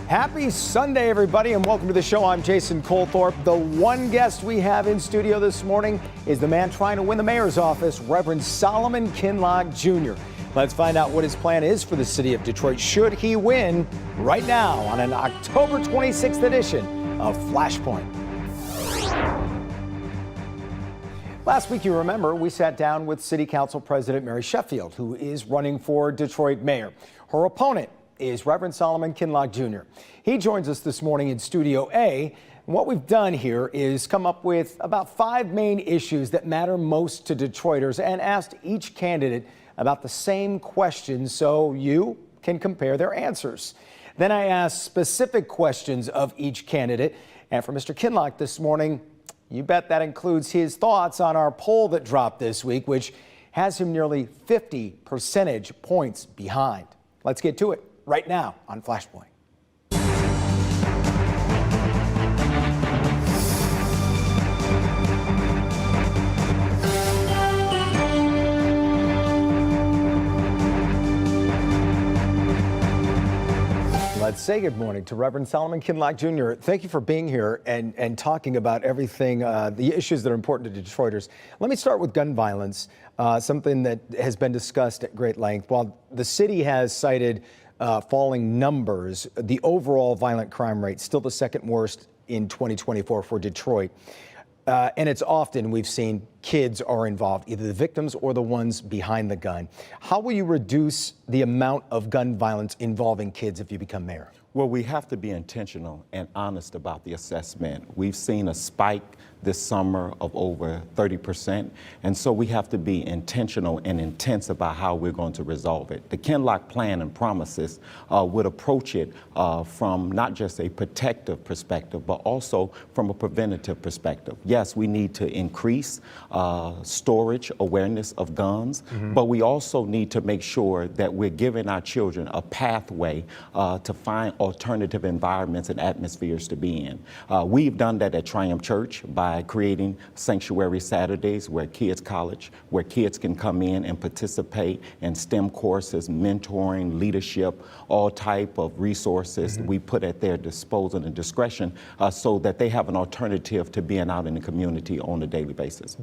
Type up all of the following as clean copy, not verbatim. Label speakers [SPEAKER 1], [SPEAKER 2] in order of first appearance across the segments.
[SPEAKER 1] Happy Sunday, everybody, and welcome to the show. I'm Jason Colthorpe. The one guest we have in studio this morning is the man trying to win the mayor's office, Reverend Solomon Kinloch Jr. Let's find out what his plan is for the city of Detroit should he win right now on an October 26th edition of Flashpoint. Last week, you remember, we sat down with City Council President Mary Sheffield, who is running for Detroit mayor. Her opponent is Reverend Solomon Kinloch Jr. He joins us this morning in Studio A. And what we've done here is come up with about 5 main issues that matter most to Detroiters and asked each candidate about the same questions so you can compare their answers. Then I asked specific questions of each candidate. And for Mr. Kinloch this morning, you bet that includes his thoughts on our poll that dropped this week, which has him nearly 50 percentage points behind. Let's get to it right now on Flashpoint. Let's say good morning to Reverend Solomon Kinloch Jr. Thank you for being here and talking about everything, the issues that are important to Detroiters. Let me start with gun violence, something that has been discussed at great length. While the city has cited falling numbers, the overall violent crime rate still the second worst in 2024 for Detroit. And it's often we've seen kids are involved, either the victims or the ones behind the gun. How will you reduce the amount of gun violence involving kids if you become mayor?
[SPEAKER 2] Well, we have to be intentional and honest about the assessment. We've seen a spike this summer of over 30%, and so we have to be intentional and intense about how we're going to resolve it. The Kinloch plan and promises would approach it from not just a protective perspective, but also from a preventative perspective. Yes, we need to increase storage awareness of guns, but we also need to make sure that we're giving our children a pathway to find alternative environments and atmospheres to be in. We've done that at Triumph Church by creating Sanctuary Saturdays where kids can come in and participate in STEM courses, mentoring, leadership, all type of resources we put at their disposal and discretion so that they have an alternative to being out in the community on a daily basis.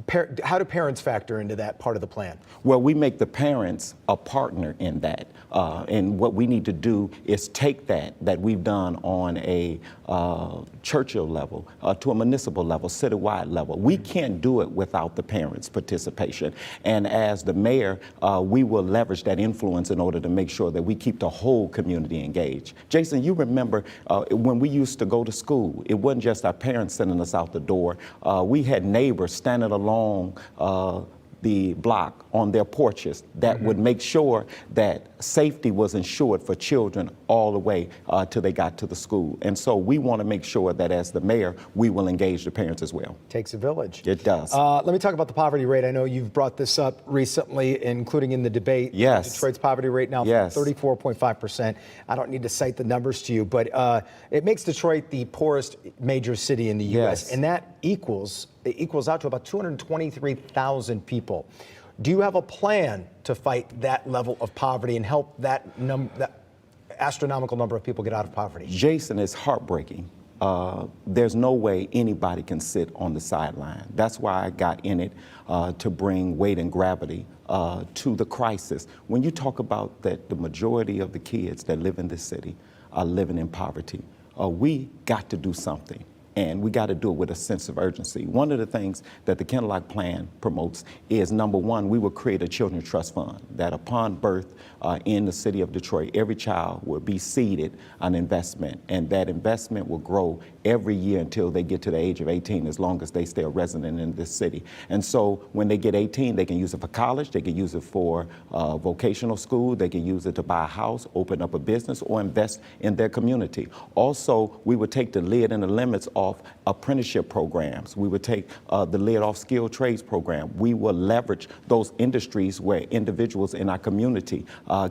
[SPEAKER 1] How do parents factor into that part of the plan?
[SPEAKER 2] Well, we make the parents a partner in that. And what we need to do is take that we've done on a churchill level to a municipal level, citywide level. We can't do it without the parents' participation. And as the mayor, we will leverage that influence in order to make sure that we keep the whole community engaged. Jason, you remember when we used to go to school, it wasn't just our parents sending us out the door. We had neighbors standing along the block on their porches that would make sure that safety was ensured for children all the way till they got to the school. And so we want to make sure that as the mayor, we will engage the parents as well.
[SPEAKER 1] Takes a village.
[SPEAKER 2] It does.
[SPEAKER 1] Let me talk about the poverty rate. I know you've brought this up recently, including in the debate.
[SPEAKER 2] Yes.
[SPEAKER 1] Detroit's poverty rate now 34.5%. I don't need to cite the numbers to you, but it makes Detroit the poorest major city in the U.S. And that equals out to about 223,000 people. Do you have a plan to fight that level of poverty and help that astronomical number of people get out of poverty?
[SPEAKER 2] Jason, it's heartbreaking. There's no way anybody can sit on the sideline. That's why I got in it to bring weight and gravity to the crisis. When you talk about that the majority of the kids that live in this city are living in poverty, we got to do something. And we got to do it with a sense of urgency. One of the things that the Kinloch plan promotes is, number one, we will create a children's trust fund that upon birth in the city of Detroit, every child will be seeded an investment, and that investment will grow every year until they get to the age of 18, as long as they stay a resident in this city. And so when they get 18, they can use it for college, they can use it for vocational school, they can use it to buy a house, open up a business, or invest in their community. Also, we would take the lid and the limits off apprenticeship programs. We would take the lid off skilled trades program. We will leverage those industries where individuals in our community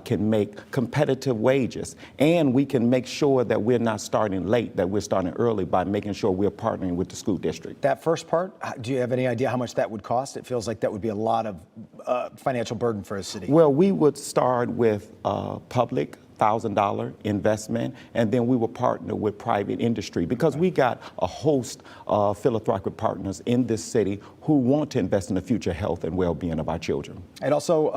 [SPEAKER 2] can make competitive wages. And we can make sure that we're not starting late, that we're starting early by making sure we're partnering with the school district.
[SPEAKER 1] That first part, do you have any idea how much that would cost? It feels like that would be a lot of financial burden for a city.
[SPEAKER 2] Well, we would start with public $100,000 investment, and then we will partner with private industry because we got a host of philanthropic partners in this city who want to invest in the future health and well-being of our children.
[SPEAKER 1] And also,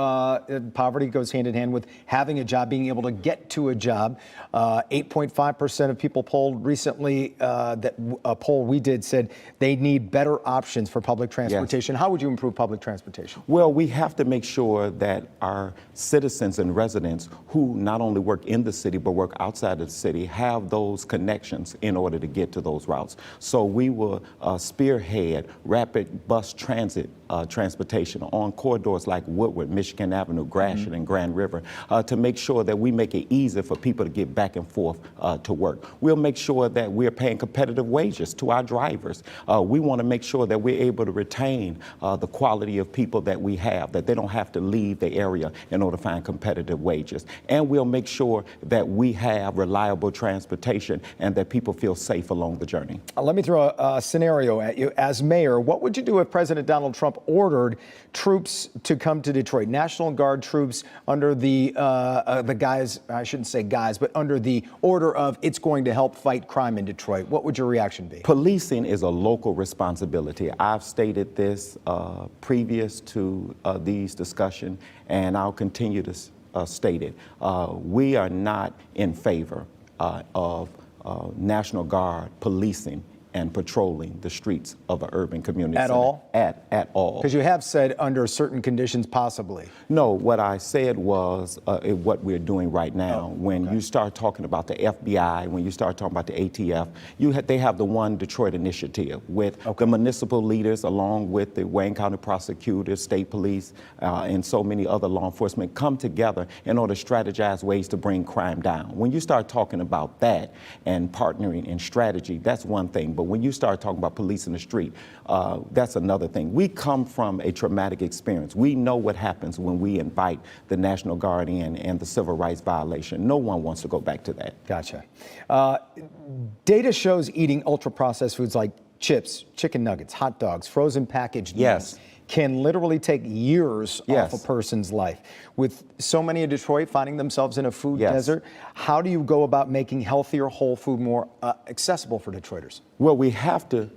[SPEAKER 1] poverty goes hand in hand with having a job, being able to get to a job. 8.5% of people polled recently, that a poll we did said they need better options for public transportation. Yes. How would you improve public transportation?
[SPEAKER 2] Well, we have to make sure that our citizens and residents who not only work in the city but work outside of the city have those connections in order to get to those routes. So we will spearhead rapid bus transit transportation on corridors like Woodward, Michigan Avenue, Gratiot, and Grand River to make sure that we make it easy for people to get back and forth to work. We'll make sure that we're paying competitive wages to our drivers. We want to make sure that we're able to retain the quality of people that we have, that they don't have to leave the area in order to find competitive wages. And we'll make sure that we have reliable transportation and that people feel safe along the journey.
[SPEAKER 1] Let me throw a scenario at you. As mayor, what would you do if President Donald Trump ordered troops to come to Detroit, National Guard troops under the guise, I shouldn't say guise, but under the order of it's going to help fight crime in Detroit? What would your reaction be?
[SPEAKER 2] Policing is a local responsibility. I've stated this previous to these discussions, and I'll continue to state it. We are not in favor of National Guard policing and patrolling the streets of an urban community.
[SPEAKER 1] At all?
[SPEAKER 2] At all.
[SPEAKER 1] Because you have said under certain conditions, possibly.
[SPEAKER 2] No, what I said was what we're doing right now. When you start talking about the FBI, when you start talking about the ATF, they have the One Detroit initiative with the municipal leaders along with the Wayne County prosecutors, state police, and so many other law enforcement come together in order to strategize ways to bring crime down. When you start talking about that and partnering in strategy, that's one thing. But when you start talking about police in the street, that's another thing. We come from a traumatic experience. We know what happens when we invite the National Guard in and the civil rights violation. No one wants to go back to that.
[SPEAKER 1] Gotcha. Data shows eating ultra-processed foods like chips, chicken nuggets, hot dogs, frozen packaged meals can literally take years off a person's life. With so many in Detroit finding themselves in a food desert, how do you go about making healthier whole food more accessible for Detroiters?
[SPEAKER 2] Well, we have to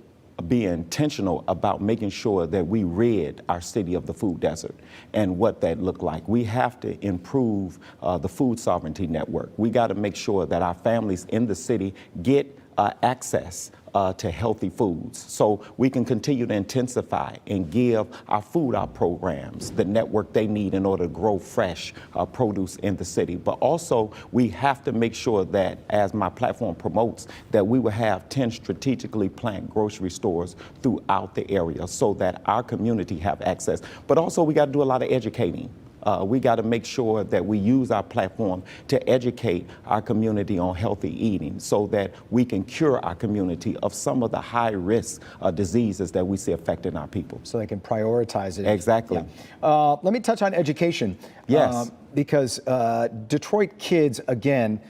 [SPEAKER 2] be intentional about making sure that we rid our city of the food desert and what that looked like. We have to improve the food sovereignty network. We got to make sure that our families in the city get access to healthy foods so we can continue to intensify and give our food out programs the network they need in order to grow fresh produce in the city. But also we have to make sure that, as my platform promotes, that we will have 10 strategically planned grocery stores throughout the area so that our community have access. But also we got to do a lot of educating. We got to make sure that we use our platform to educate our community on healthy eating so that we can cure our community of some of the high-risk diseases that we see affecting our people.
[SPEAKER 1] So they can prioritize it.
[SPEAKER 2] Exactly.
[SPEAKER 1] Yeah. Let me touch on education.
[SPEAKER 2] Yes.
[SPEAKER 1] Because Detroit kids, again,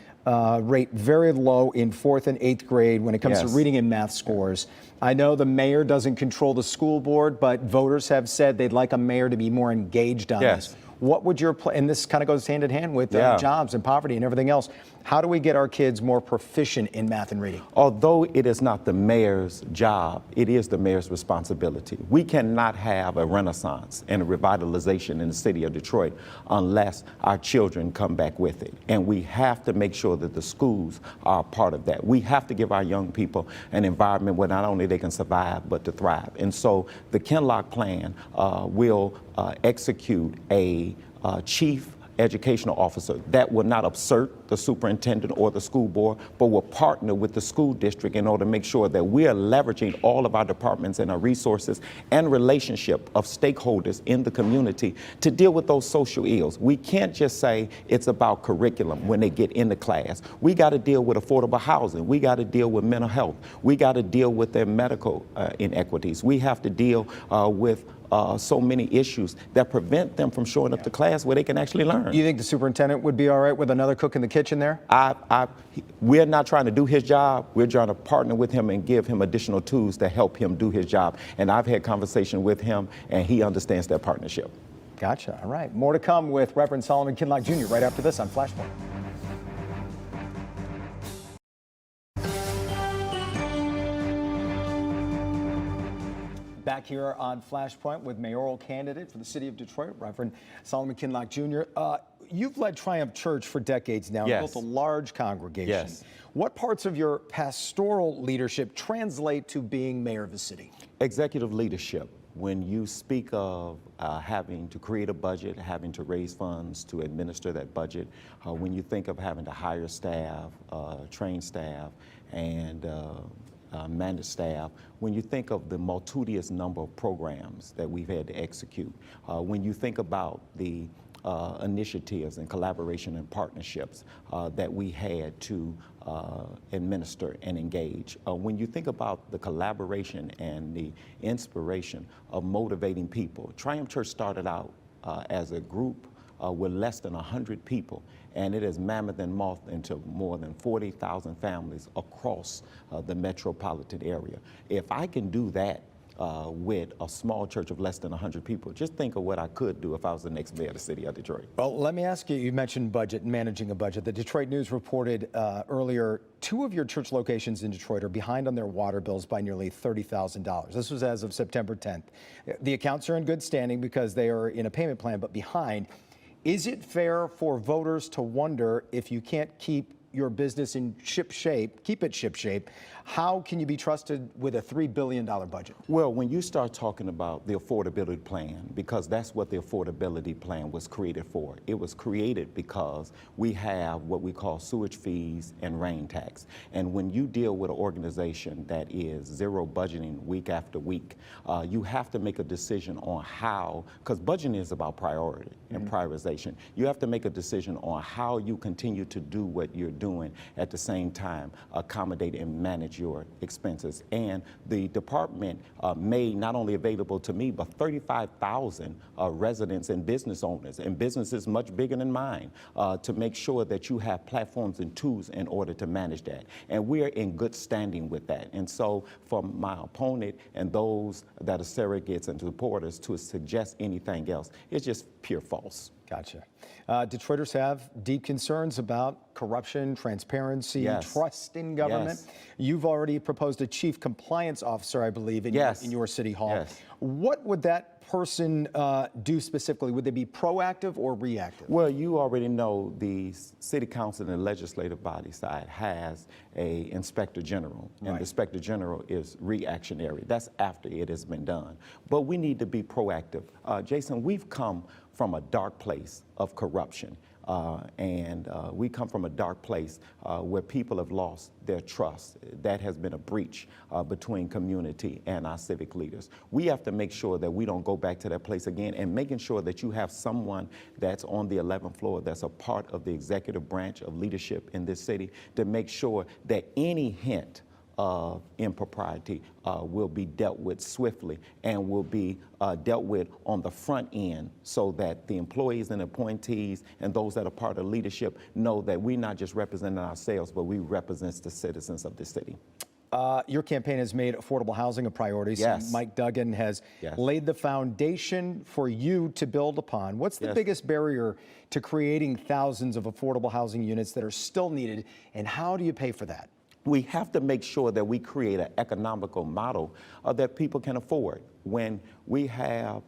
[SPEAKER 1] rate very low in 4th and 8th grade when it comes to reading and math scores. I know the mayor doesn't control the school board, but voters have said they'd like a mayor to be more engaged on this. What would your and this kind of goes hand in hand with jobs and poverty and everything else. How do we get our kids more proficient in math and reading?
[SPEAKER 2] Although it is not the mayor's job, it is the mayor's responsibility. We cannot have a renaissance and a revitalization in the city of Detroit unless our children come back with it. And we have to make sure that the schools are a part of that. We have to give our young people an environment where not only they can survive, but to thrive. And so the Kinloch plan will execute a chief educational officer that will not usurp the superintendent or the school board, but will partner with the school district in order to make sure that we are leveraging all of our departments and our resources and relationship of stakeholders in the community to deal with those social ills. We can't just say it's about curriculum when they get into class. We got to deal with affordable housing. We got to deal with mental health. We got to deal with their medical inequities. We have to deal with so many issues that prevent them from showing up to class where they can actually learn.
[SPEAKER 1] You think the superintendent would be all right with another cook in the kitchen there?
[SPEAKER 2] We're not trying to do his job. We're trying to partner with him and give him additional tools to help him do his job. And I've had conversation with him, and he understands that partnership.
[SPEAKER 1] Gotcha. All right. More to come with Reverend Solomon Kinloch Jr. right after this on Flashpoint. Back here on Flashpoint with mayoral candidate for the city of Detroit, Reverend Solomon Kinloch Jr. You've led Triumph Church for decades now,
[SPEAKER 2] Yes.
[SPEAKER 1] built a large congregation.
[SPEAKER 2] Yes.
[SPEAKER 1] What parts of your pastoral leadership translate to being mayor of the city?
[SPEAKER 2] Executive leadership. When you speak of having to create a budget, having to raise funds to administer that budget, when you think of having to hire staff, train staff, and manage staff, when you think of the multitudinous number of programs that we've had to execute, when you think about the initiatives and collaboration and partnerships that we had to administer and engage. When you think about the collaboration and the inspiration of motivating people, Triumph Church started out as a group with less than 100 people, and it has mammoth and mothed into more than 40,000 families across the metropolitan area. If I can do that with a small church of less than 100 people, just think of what I could do if I was the next mayor of the city of Detroit.
[SPEAKER 1] Well, let me ask you, you mentioned budget and managing a budget. The Detroit News reported earlier, 2 of your church locations in Detroit are behind on their water bills by nearly $30,000. This was as of September 10th. The accounts are in good standing because they are in a payment plan, but behind. Is it fair for voters to wonder if you can't keep your business in keep it ship shape, how can you be trusted with a $3 billion budget?
[SPEAKER 2] Well, when you start talking about the affordability plan, because that's what the affordability plan was created for. It was created because we have what we call sewage fees and rain tax. And when you deal with an organization that is zero budgeting week after week, you have to make a decision on how, because budgeting is about priority and prioritization. You have to make a decision on how you continue to do what you're doing at the same time, accommodate and manage your expenses. And the department made not only available to me, but 35,000 residents and business owners and businesses much bigger than mine to make sure that you have platforms and tools in order to manage that. And we're in good standing with that. And so for my opponent and those that are surrogates and supporters to suggest anything else, it's just pure false.
[SPEAKER 1] Gotcha. Detroiters have deep concerns about corruption, transparency,
[SPEAKER 2] Yes.
[SPEAKER 1] trust in government.
[SPEAKER 2] Yes.
[SPEAKER 1] You've already proposed a chief compliance officer, I believe, in your city hall.
[SPEAKER 2] Yes.
[SPEAKER 1] What would that person do specifically? Would they be proactive or reactive?
[SPEAKER 2] Well, you already know the city council and the legislative body side has a inspector general, and
[SPEAKER 1] Right.
[SPEAKER 2] the inspector general is reactionary. That's after it has been done. But we need to be proactive. Jason, we've come from a dark place of corruption. We come from a dark place where people have lost their trust. That has been a breach between community and our civic leaders. We have to make sure that we don't go back to that place again, and making sure that you have someone that's on the 11th floor that's a part of the executive branch of leadership in this city to make sure that any hint of impropriety will be dealt with swiftly and will be dealt with on the front end, so that the employees and appointees and those that are part of leadership know that we're not just representing ourselves, but we represent the citizens of the city.
[SPEAKER 1] Your campaign has made affordable housing a priority.
[SPEAKER 2] Yes.
[SPEAKER 1] So Mike Duggan has
[SPEAKER 2] Yes.
[SPEAKER 1] laid the foundation for you to build upon. What's the
[SPEAKER 2] Yes.
[SPEAKER 1] biggest barrier to creating thousands of affordable housing units that are still needed, and how do you pay for that?
[SPEAKER 2] We have to make sure that we create an economical model that people can afford. When we have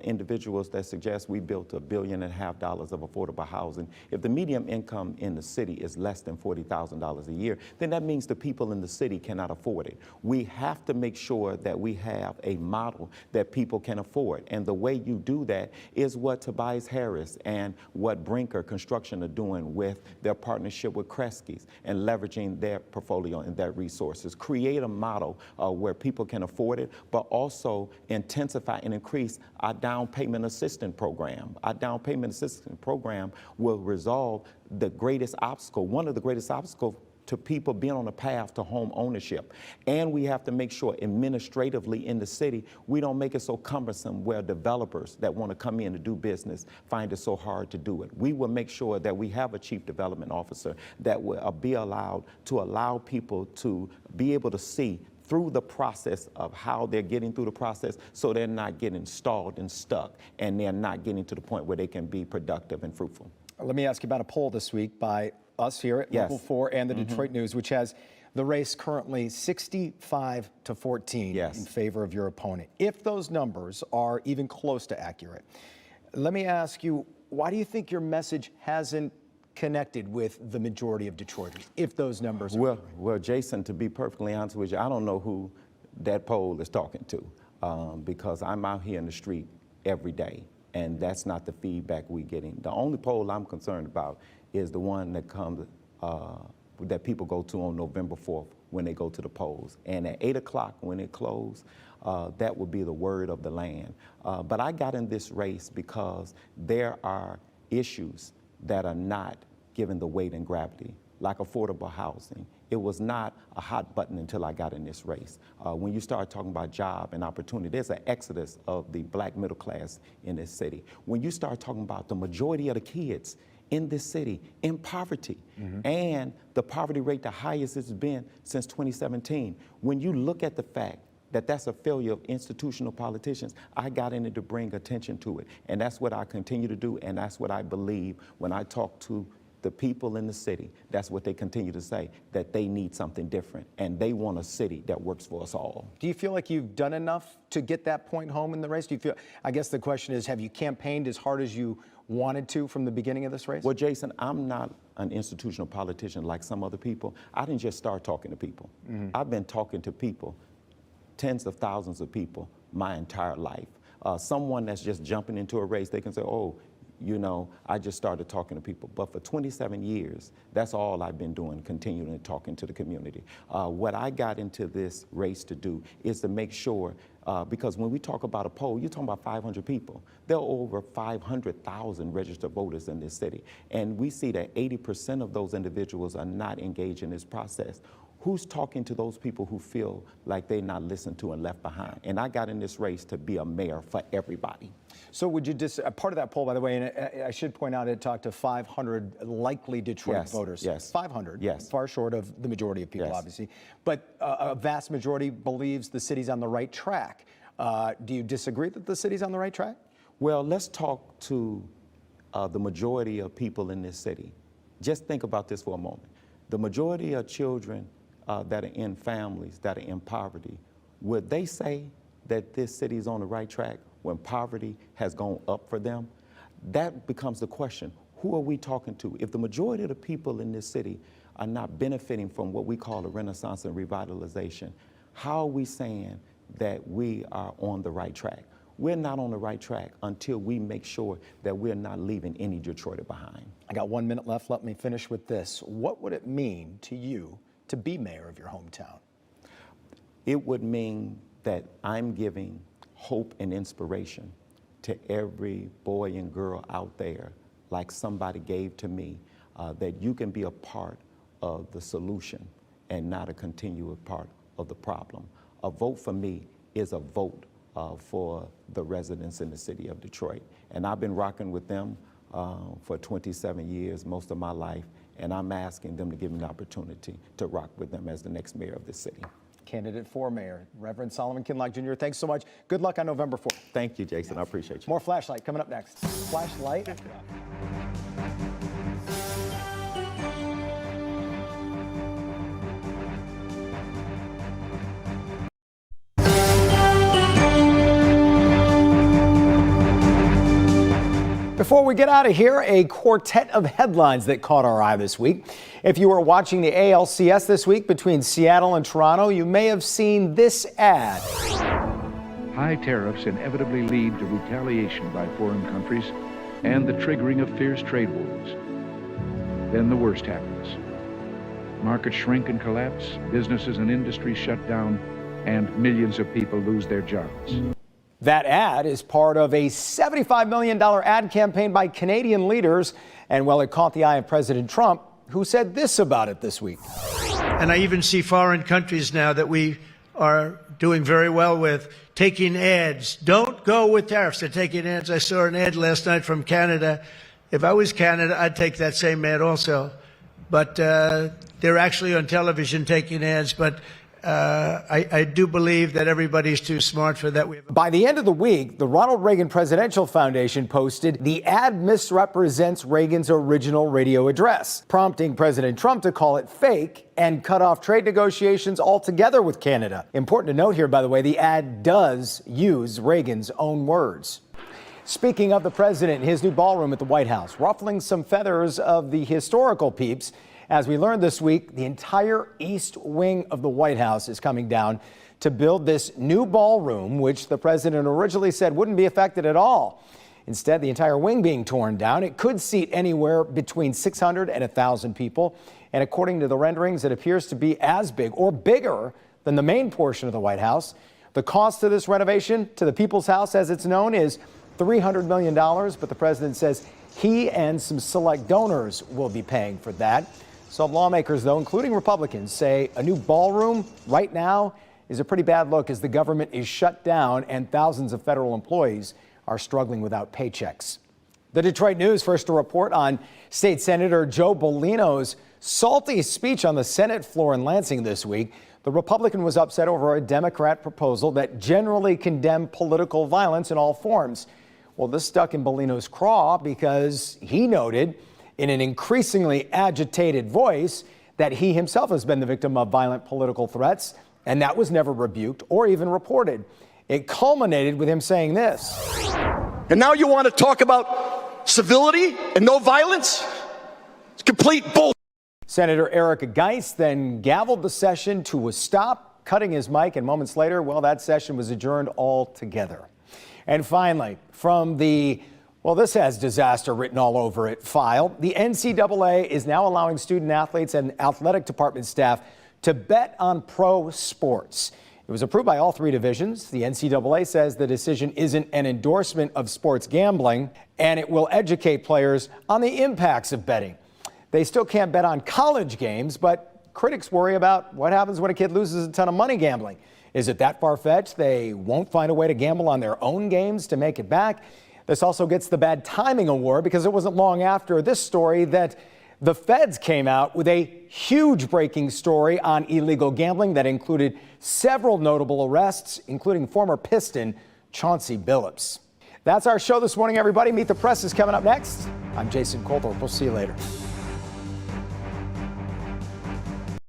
[SPEAKER 2] individuals that suggest we built $1.5 billion of affordable housing, if the median income in the city is less than $40,000 a year, then that means the people in the city cannot afford it. We have to make sure that we have a model that people can afford. And the way you do that is what Tobias Harris and what Brinker Construction are doing with their partnership with Kresge's and leveraging their portfolio and their resources. Create a model where people can afford it, but also intensify and increase our down payment assistance program. Our down payment assistance program will resolve the greatest obstacle, one of the greatest obstacles to people being on a path to home ownership. And we have to make sure administratively in the city, we don't make it so cumbersome where developers that want to come in to do business find it so hard to do it. We will make sure that we have a chief development officer that will be allowed to allow people to be able to see through the process of how they're getting through the process, so they're not getting stalled and stuck, and they're not getting to the point where they can be productive and fruitful.
[SPEAKER 1] Let me ask you about a poll this week by us here at
[SPEAKER 2] Yes.
[SPEAKER 1] Local 4 and the Detroit News, which has The race currently 65 to 14
[SPEAKER 2] Yes.
[SPEAKER 1] in favor of your opponent. If those numbers are even close to accurate, let me ask you, why do you think your message hasn't connected with the majority of Detroiters, if those numbers are correct?
[SPEAKER 2] Well, Jason, to be perfectly honest with you, I don't know who that poll is talking to because I'm out here in the street every day, and that's not the feedback we're getting. The only poll I'm concerned about is the one that comes that people go to on November 4th when they go to the polls. And at 8 o'clock when it closed, that would be the word of the land. But I got in this race because there are issues that are not given the weight and gravity, like affordable housing. It was not a hot button until I got in this race. When you start talking about job and opportunity, there's an exodus of the black middle class in this city. When you start talking about the majority of the kids in this city in poverty, and the poverty rate the highest it's been since 2017, when you look at the fact that that's a failure of institutional politicians, I got in it to bring attention to it. And that's what I continue to do, and that's what I believe when I talk to the people in the city. That's what they continue to say, that they need something different, and they want a city that works for us all.
[SPEAKER 1] Do you feel like you've done enough to get that point home in the race? Do you feel, I guess the question is, have you campaigned as hard as you wanted to from the beginning of this race?
[SPEAKER 2] Well, Jason, I'm not an institutional politician like some other people. I didn't just start talking to people. I've been talking to people, tens of thousands of people, my entire life. Someone that's just jumping into a race, they can say, oh, you know, I just started talking to people. But for 27 years, that's all I've been doing, continuing talking to the community. What I got into this race to do is to make sure, because when we talk about a poll, you're talking about 500 people. There are over 500,000 registered voters in this city. And we see that 80% of those individuals are not engaged in this process. Who's talking to those people who feel like they're not listened to and left behind? And I got in this race to be a mayor for everybody.
[SPEAKER 1] So would you part of that poll, by the way, and I should point out, it talked to 500 likely Detroit voters.
[SPEAKER 2] Yes.
[SPEAKER 1] 500.
[SPEAKER 2] Yes.
[SPEAKER 1] Far short of the majority of people,
[SPEAKER 2] Yes.
[SPEAKER 1] obviously. But a vast majority believes the city's on the right track. Do you disagree that the city's on the right track?
[SPEAKER 2] Well, let's talk to the majority of people in this city. Just think about this for a moment. The majority of children that are in families that are in poverty, would they say that this city is on the right track when poverty has gone up for them? That becomes the question. Who are we talking to? If the majority of the people in this city are not benefiting from what we call a renaissance and revitalization, how are we saying that we are on the right track? We're not on the right track until we make sure that we're not leaving any Detroiter behind.
[SPEAKER 1] I got 1 minute left. Let me finish with this. What would it mean to you to be mayor of your hometown?
[SPEAKER 2] It would mean that I'm giving hope and inspiration to every boy and girl out there, like somebody gave to me, that you can be a part of the solution and not a continual part of the problem. A vote for me is a vote for the residents in the city of Detroit. And I've been rocking with them for 27 years, most of my life, and I'm asking them to give me an opportunity to rock with them as the next mayor of this city.
[SPEAKER 1] Candidate for mayor, Reverend Solomon Kinloch Jr. Thanks so much. Good luck on November 4th.
[SPEAKER 2] Thank you, Jason. I appreciate you.
[SPEAKER 1] More Flashlight coming up next. Flashlight. Before we get out of here, a quartet of headlines that caught our eye this week. If you were watching the ALCS this week between Seattle and Toronto, you may have seen this ad.
[SPEAKER 3] High tariffs inevitably lead to retaliation by foreign countries and the triggering of fierce trade wars. Then the worst happens. Markets shrink and collapse, businesses and industries shut down, and millions of people lose their jobs.
[SPEAKER 1] That ad is part of a $75 million ad campaign by Canadian leaders. And well, it caught the eye of President Trump, who said this about it this week.
[SPEAKER 4] And I even see foreign countries now that we are doing very well with taking ads. Don't go with tariffs. They're taking ads. I saw an ad last night from Canada. If I was Canada, I'd take that same ad also. But they're actually on television taking ads. But I do believe that everybody's too smart for that.
[SPEAKER 1] By the end of the week, the Ronald Reagan Presidential Foundation posted the ad misrepresents Reagan's original radio address, prompting President Trump to call it fake and cut off trade negotiations altogether with Canada. Important to note here, by the way, the ad does use Reagan's own words. Speaking of the president, his new ballroom at the White House, ruffling some feathers of the historical peeps. As we learned this week, the entire east wing of the White House is coming down to build this new ballroom, which the president originally said wouldn't be affected at all. Instead, the entire wing being torn down. It could seat anywhere between 600 and 1,000 people. And according to the renderings, it appears to be as big or bigger than the main portion of the White House. The cost of this renovation to the People's House, as it's known, is $300 million. But the president says he and some select donors will be paying for that. Some lawmakers, though, including Republicans, say a new ballroom right now is a pretty bad look as the government is shut down and thousands of federal employees are struggling without paychecks. The Detroit News first to report on State Senator Joe Bolino's salty speech on the Senate floor in Lansing this week. The Republican was upset over a Democrat proposal that generally condemned political violence in all forms. Well, this stuck in Bolino's craw because he noted in an increasingly agitated voice that he himself has been the victim of violent political threats, and that was never rebuked or even reported. It culminated with him saying this.
[SPEAKER 5] And now you want to talk about civility and no violence? It's complete bull.
[SPEAKER 1] Senator Eric Geist then gavelled the session to a stop, cutting his mic, and moments later, well, that session was adjourned altogether. And finally, from the well, this has disaster written all over it file. The NCAA is now allowing student athletes and athletic department staff to bet on pro sports. It was approved by all three divisions. The NCAA says the decision isn't an endorsement of sports gambling, and it will educate players on the impacts of betting. They still can't bet on college games, but critics worry about what happens when a kid loses a ton of money gambling. Is it that far-fetched they won't find a way to gamble on their own games to make it back? This also gets the bad timing award because it wasn't long after this story that the feds came out with a huge breaking story on illegal gambling that included several notable arrests, including former Piston Chauncey Billups. That's our show this morning, everybody. Meet the Press is coming up next. I'm Jason Colthorpe. We'll see you later.